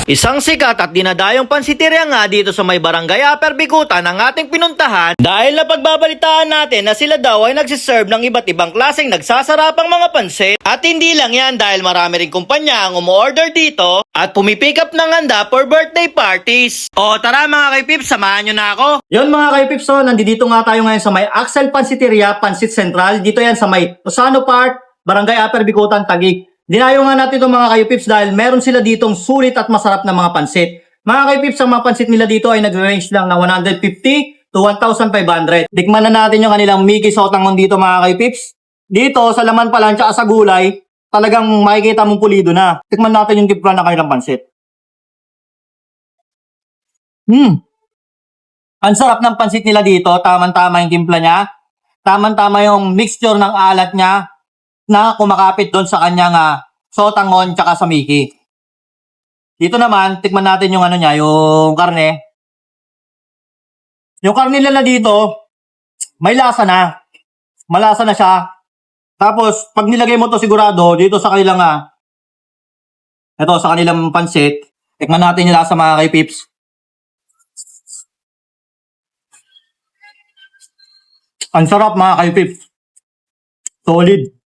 Isang sikat at dinadayong pansiteria nga dito sa may barangay Upper Bikutan ang ating pinuntahan dahil napagbabalitaan natin na sila daw ay nagsiserve ng iba't ibang klaseng nagsasarapang mga pansit. At hindi lang yan dahil marami ring kumpanya ang umu-order dito at pumipick up ng handa for birthday parties. O tara mga kaipips, samahan nyo na ako. Yun mga kaipips, so nandito nga tayo ngayon sa may Axel Pansiteria, Pansit Central. Dito yan sa may Osano Park, Barangay Upper Bikutan, Taguig. Dinayo nga natin itong mga kaipips dahil meron sila ditong sulit at masarap na mga pansit. Mga kaipips, ang mga pansit nila dito ay nag-range lang na 150 to 1,500. Tikman na natin yung kanilang Mickey Sotangon dito mga kaipips. Dito, sa laman pa lang tsaka sa gulay, talagang makikita mong pulido na. Tikman natin yung timpla ng kanilang pansit. Ang sarap ng pansit nila dito, tamang-tama yung timpla niya. Tamang-tama yung mixture ng alat niya na kumakapit doon sa kanyang sotangon tsaka sa Mickey. Dito naman, tikman natin yung ano niya, yung karne. Yung karne nila dito, may lasa na. Malasa na siya. Tapos, pag nilagay mo to sigurado, dito sa kanilang, ito, sa kanilang pansit, tikman natin yung lasa mga kaipips. Ang sarap mga kaipips. Solid.